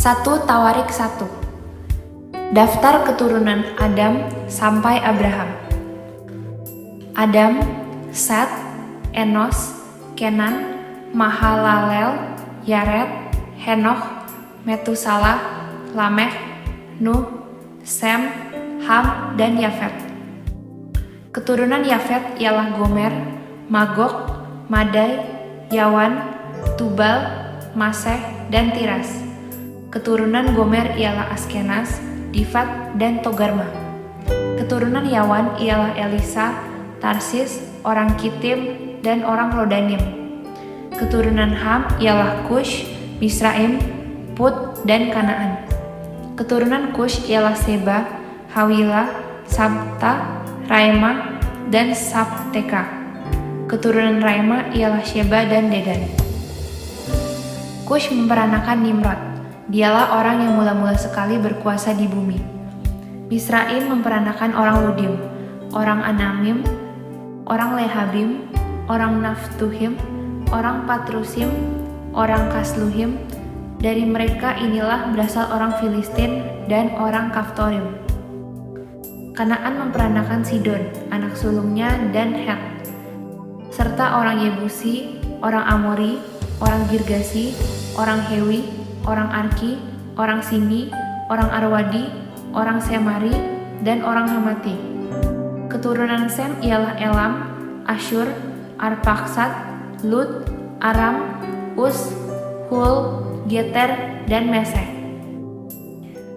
1 Tawarik 1. Daftar keturunan Adam sampai Abraham. Adam, Set, Enos, Kenan, Mahalalel, Yared, Henokh, Metusalah, Lamekh, Nuh, Sem, Ham, dan Yafet. Keturunan Yafet ialah Gomer, Magog, Madai, Yawan, Tubal, Maseh, dan Tiras. Keturunan Gomer ialah Askenaz, Difat, dan Togarma. Keturunan Yawan ialah Elisa, Tarsis, orang Kitim, dan orang Rodanim. Keturunan Ham ialah Kush, Misraim, Put, dan Kanaan. Keturunan Kush ialah Seba, Hawila, Sabta, Raima, dan Sabteka. Keturunan Raima ialah Sheba dan Dedan. Kush memperanakan Nimrod. Dialah orang yang mula-mula sekali berkuasa di bumi. Misraim memperanakan orang Ludim, orang Anamim, orang Lehabim, orang Naftuhim, orang Patrusim, orang Kasluhim. Dari mereka inilah berasal orang Filistin dan orang Kaftorim. Kanaan memperanakan Sidon, anak sulungnya, dan Het, serta orang Yebusi, orang Amori, orang Girgasi, orang Hewi, orang Arki, orang Sini, orang Arwadi, orang Semari, dan orang Hamati. Keturunan Sem ialah Elam, Asyur, Arpaksad, Lut, Aram, Us, Hul, Geter, dan Meseh.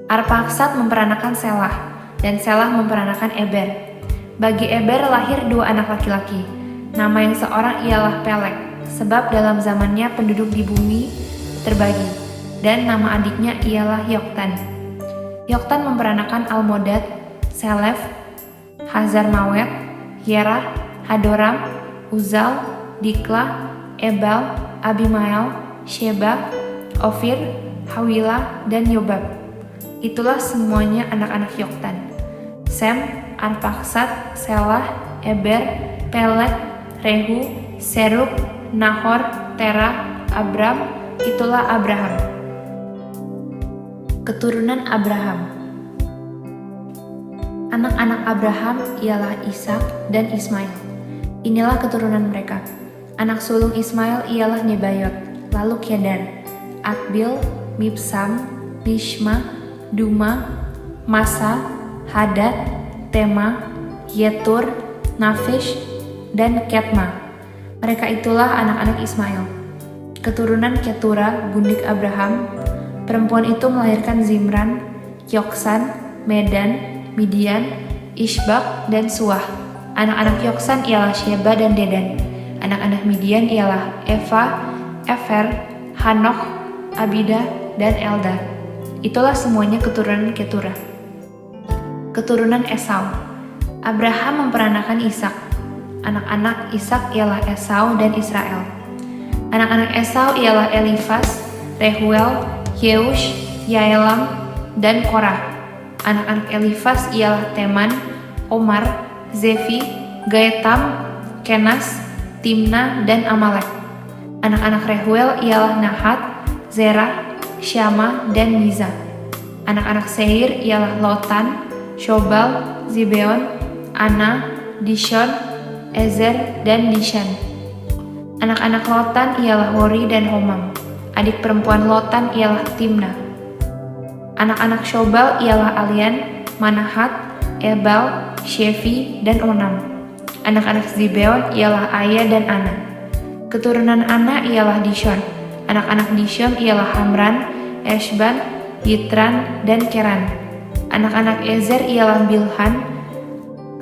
Arpaksad memperanakan Selah, dan Selah memperanakan Eber. Bagi Eber lahir 2 anak laki-laki. Nama yang seorang ialah Pelek, sebab dalam zamannya penduduk di bumi terbagi. Dan nama adiknya ialah Yoktan. Yoktan memperanakan Almodad, Selef, Hazarmawet, Yerah, Hadoram, Uzal, Diklah, Ebal, Abimael, Sheba, Ofir, Hawila, dan Yobab. Itulah semuanya anak-anak Yoktan. Sem, Arpaksad, Selah, Eber, Pelek, Rehu, Serug, Nahor, Terah, Abram. Itulah Abraham. Keturunan Abraham. Anak-anak Abraham ialah Ishak dan Ismail. Inilah keturunan mereka. Anak sulung Ismail ialah Nebayot, lalu Kedar, Akbil, Mibsam, Mishma, Duma, Masa, Hadad, Tema, Yetur, Nafish, dan Ketma. Mereka itulah anak-anak Ismail. Keturunan Ketura, gundik Abraham. Perempuan itu melahirkan Zimran, Yoksan, Medan, Midian, Ishbak, dan Suah. Anak-anak Yoksan ialah Sheba dan Dedan. Anak-anak Midian ialah Eva, Efer, Hanokh, Abida, dan Elda. Itulah semuanya keturunan Ketura. Keturunan Esau. Abraham memperanakan Ishak. Anak-anak Ishak ialah Esau dan Israel. Anak-anak Esau ialah Elifas, Rehuel, Yeush, Yaelam, dan Korah. Anak-anak Elifas ialah Teman, Omar, Zefi, Gaetam, Kenas, Timna, dan Amalek. Anak-anak Rehuel ialah Nahat, Zerah, Syama, dan Miza. Anak-anak Seir ialah Lotan, Shobal, Zibeon, Ana, Dishon, Ezer, dan Dishan. Anak-anak Lotan ialah Hori dan Homam. Adik perempuan Lotan ialah Timna. Anak-anak Shobal ialah Alian, Manahat, Ebal, Shefi, dan Onam. Anak-anak Zibeon ialah Aya dan Ana. Keturunan Ana ialah Dishon. Anak-anak Dishon ialah Hamran, Eshban, Yitran, dan Keran. Anak-anak Ezer ialah Bilhan,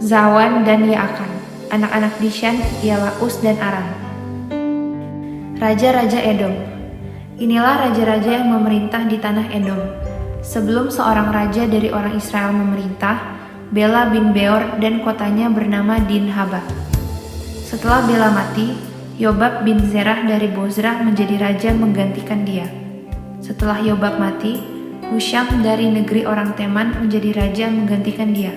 Zawan, dan Yaakan. Anak-anak Dishan ialah Us dan Aram. Raja-raja Edom. Inilah raja-raja yang memerintah di tanah Edom. Sebelum seorang raja dari orang Israel memerintah, Bela bin Beor dan kotanya bernama Dinhaba. Setelah Bela mati, Yobab bin Zerah dari Bozrah menjadi raja menggantikan dia. Setelah Yobab mati, Husham dari negeri orang Teman menjadi raja menggantikan dia.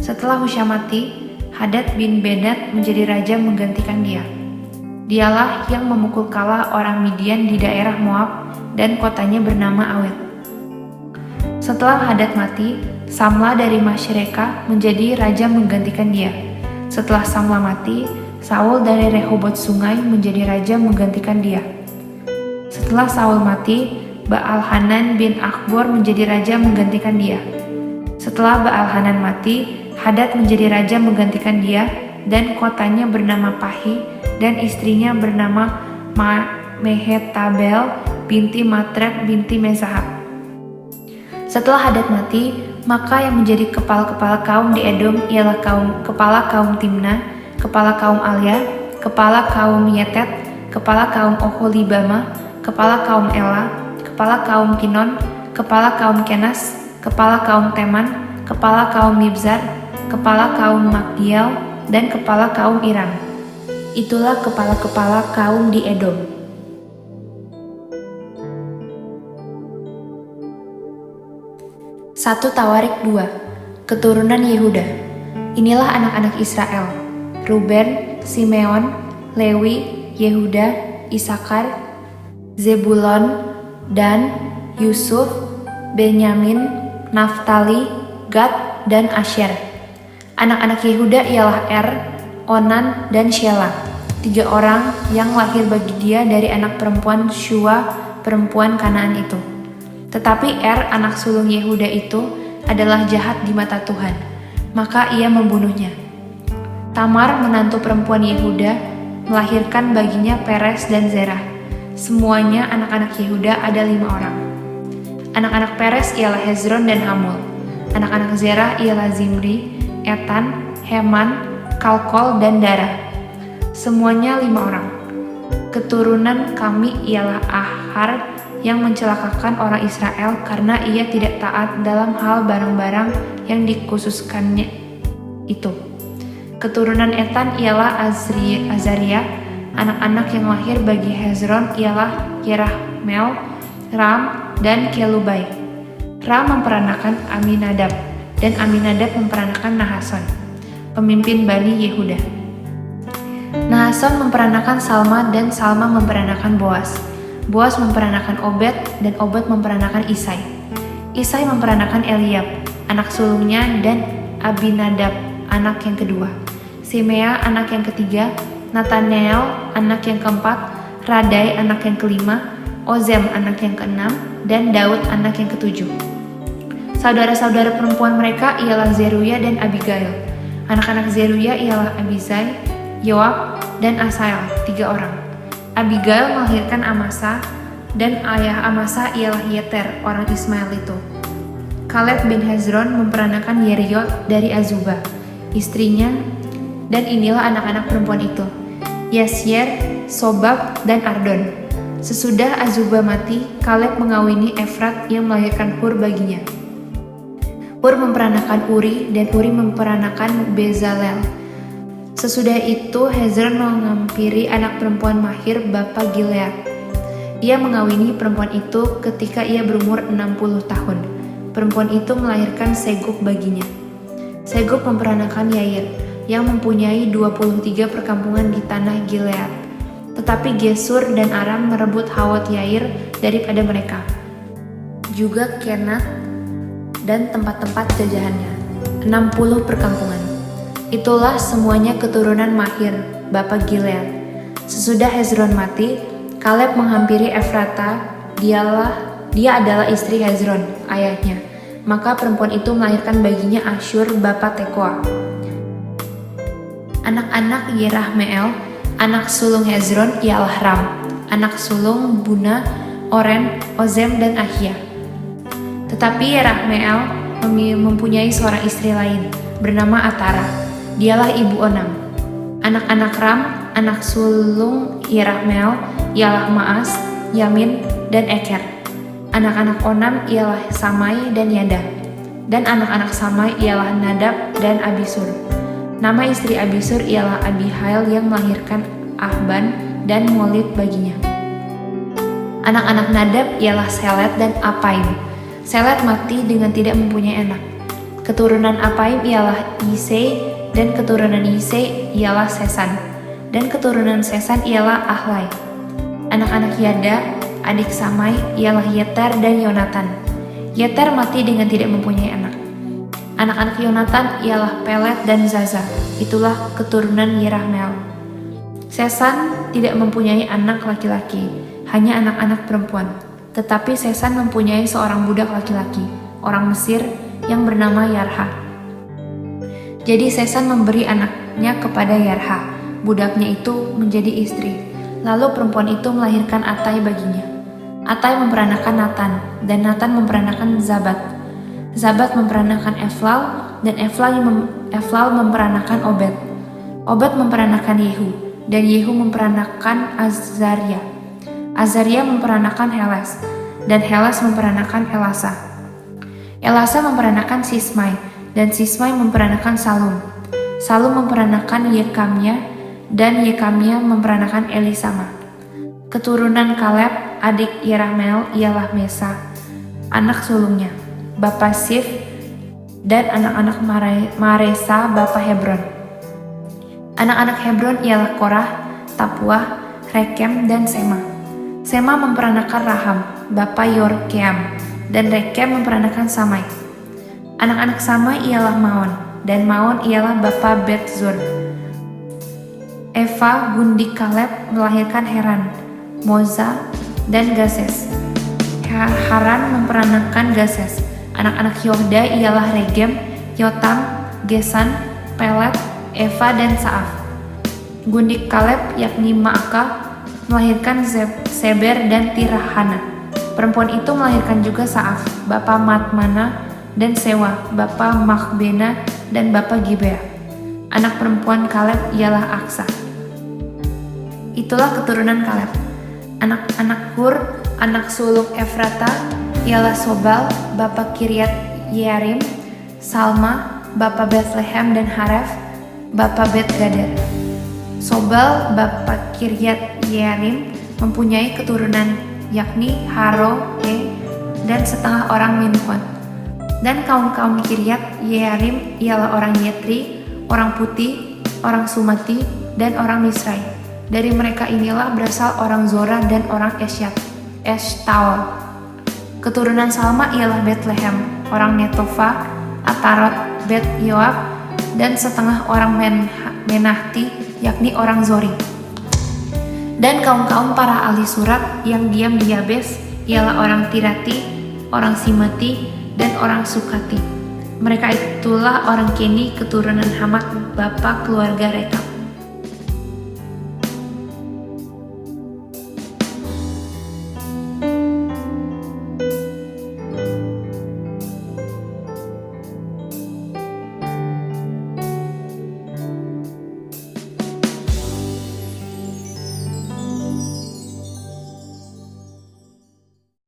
Setelah Husham mati, Hadad bin Bedad menjadi raja menggantikan dia. Dialah yang memukul kalah orang Midian di daerah Moab dan kotanya bernama Awet. Setelah Hadad mati, Samla dari Masyreka menjadi raja menggantikan dia. Setelah Samla mati, Saul dari Rehobot Sungai menjadi raja menggantikan dia. Setelah Saul mati, Baal-Hanan bin Akbor menjadi raja menggantikan dia. Setelah Baal-Hanan mati, Hadad menjadi raja menggantikan dia, dan kotanya bernama Pahi, dan istrinya bernama Mehetabel binti Matred binti Mezahab. Setelah Hadad mati, maka yang menjadi kepala-kepala kaum di Edom ialah kepala kaum Timna, kepala kaum Alia, kepala kaum Yetet, kepala kaum Oholibama, kepala kaum Ela, kepala kaum Kinon, kepala kaum Kenas, kepala kaum Teman, kepala kaum Mibzar, kepala kaum Magdiel, dan kepala kaum Iram. Itulah kepala-kepala kaum di Edom. Satu Tawarik 2. Keturunan Yehuda. Inilah anak-anak Israel: Ruben, Simeon, Lewi, Yehuda, Isakar, Zebulon, Dan, Yusuf, Benyamin, Naftali, Gad, dan Asyer. Anak-anak Yehuda ialah Er, Onan, dan Shelah, 3 orang yang lahir bagi dia dari anak perempuan Shua, perempuan Kanaan itu. Tetapi Er, anak sulung Yehuda itu, adalah jahat di mata Tuhan, maka ia membunuhnya. Tamar, menantu perempuan Yehuda, melahirkan baginya Peres dan Zerah. Semuanya anak-anak Yehuda ada 5 orang. Anak-aanak Peres ialah Hezron dan Hamul. Anak-anak Zerah ialah Zimri, Etan, Heman, Kalkol, dan Dara. Semuanya 5 orang. Keturunan kami ialah Ahar, yang mencelakakan orang Israel karena ia tidak taat dalam hal barang-barang yang dikhususkannya itu. Keturunan Etan ialah Azaria. Anak-anak yang lahir bagi Hezron ialah Yerahmeel, Ram, dan Kelubai. Ram memperanakan Aminadab, dan Aminadab memperanakan Nahason, pemimpin Bani Yehuda. Nahason memperanakan Salma, dan Salma memperanakan Boas. Boas memperanakan Obed, dan Obed memperanakan Isai. Isai memperanakan Eliab, anak sulungnya, dan Abinadab, anak yang kedua. Simea, anak yang ketiga. Nataneel, anak yang keempat. Radai, anak yang kelima. Ozem, anak yang keenam. Dan Daud, anak yang ketujuh. Saudara-saudara perempuan mereka ialah Zeruya dan Abigail. Anak-anak Zeruya ialah Abizai, Yoab, dan Asael, 3 orang. Abigail melahirkan Amasa, dan ayah Amasa ialah Yeter, orang Ismail itu. Kaleb bin Hezron memperanakan Yeriot dari Azubah, istrinya, dan inilah anak-anak perempuan itu: Yesyer, Sobab, dan Ardon. Sesudah Azubah mati, Kaleb mengawini Efrat yang melahirkan Hur baginya. Hur memperanakan Uri, dan Uri memperanakan Bezalel. Sesudah itu Hezron menghampiri anak perempuan Mahir bapa Gilead. Ia mengawini perempuan itu ketika ia berumur 60 tahun. Perempuan itu melahirkan Segub baginya. Segub memperanakan Yair, yang mempunyai 23 perkampungan di tanah Gilead. Tetapi Gesur dan Aram merebut Hawot Yair daripada mereka, juga Kenat dan tempat-tempat jajahannya, 60 perkampungan. Itulah semuanya keturunan Mahir, bapa Gilead. Sesudah Hezron mati, Kaleb menghampiri Efrata. Dia adalah istri Hezron, ayahnya. Maka perempuan itu melahirkan baginya Asyur, bapa Tekoa. Anak-anak Yerahmeel, anak sulung Hezron ialah Ram. Anak sulung Buna, Oren, Ozem, dan Ahia. Tetapi Yerahmeel mempunyai seorang istri lain, bernama Atara. Dialah ibu Onam. Anak-anak Ram, anak sulung Yerahmeel, ialah Maas, Yamin, dan Eker. Anak-anak Onam ialah Samai dan Yada. Dan anak-anak Samai ialah Nadab dan Abisur. Nama istri Abisur ialah Abihail yang melahirkan Ahban dan Molid baginya. Anak-anak Nadab ialah Selet dan Apaim. Selet mati dengan tidak mempunyai anak. Keturunan Apaim ialah Yisei, dan keturunan Yisei ialah Sesan, dan keturunan Sesan ialah Ahlai. Anak-anak Yada, adik Samai, ialah Yeter dan Yonatan. Yeter mati dengan tidak mempunyai anak. Anak-anak Yonatan ialah Pelet dan Zaza, itulah keturunan Yerahmeel. Sesan tidak mempunyai anak laki-laki, hanya anak-anak perempuan. Tetapi Sesan mempunyai seorang budak laki-laki, orang Mesir yang bernama Yarha. Jadi Sesan memberi anaknya kepada Yarha, budaknya itu menjadi istri. Lalu perempuan itu melahirkan Atai baginya. Atai memperanakan Natan, dan Natan memperanakan Zabat. Zabat memperanakan Eflal, dan Eflal memperanakan Obed. Obed memperanakan Yehu, dan Yehu memperanakan Azaria. Azaria memperanakan Heles, dan Heles memperanakan Elasa. Elasa memperanakan Sismai, dan Sismai memperanakan Salum. Salum memperanakan Yekamnya, dan Yekamnya memperanakan Elisama. Keturunan Kaleb, adik Yerahmeel ialah Mesa, anak sulungnya, bapa Sif, dan anak-anak Maresa, bapa Hebron. Anak-anak Hebron ialah Korah, Tapuah, Rekem, dan Sema. Sema memperanakan Raham, bapa Yorkeam, dan Rekem memperanakan Samai. Anak-anak Samai ialah Maon, dan Maon ialah bapa Betzur. Eva gundik Kaleb melahirkan Heran, Moza, dan Gases. Haran memperanakan Gases. Anak-anak Yohda ialah Regem, Yotam, Gesan, Pelet, Eva, dan Saaf. Gundik Kaleb yakni Maaka melahirkan Seber dan Tirhana. Perempuan itu melahirkan juga Saaf, bapa Matmana, dan Sewa, bapa Makbena, dan bapa Gibea. Anak perempuan Kaleb ialah Aksa. Itulah keturunan Kaleb. Anak-anak Hur, anak sulung Efrata, ialah Sobal, bapa Kiryat Yearim, Salma, bapa Bethlehem, dan Haref, bapa Bet Gader. Sobal, bapa Kiryat Yearim, mempunyai keturunan yakni Haro, dan setengah orang Minfon. Dan kaum-kaum Kiryat Yearim ialah orang Yetri, orang Puti, orang Sumati, dan orang Misrai. Dari mereka inilah berasal orang Zora dan orang Eshtaol. Keturunan Salma ialah Bethlehem, orang Netofa, Atarot, Bet Yoab, dan setengah orang Menahti, yakni orang Zori. Dan kaum-kaum para ahli surat yang diam di Yabes ialah orang Tirati, orang Simati, dan orang Sukati. Mereka itulah orang Keni, keturunan Hamat, bapa keluarga Rekab.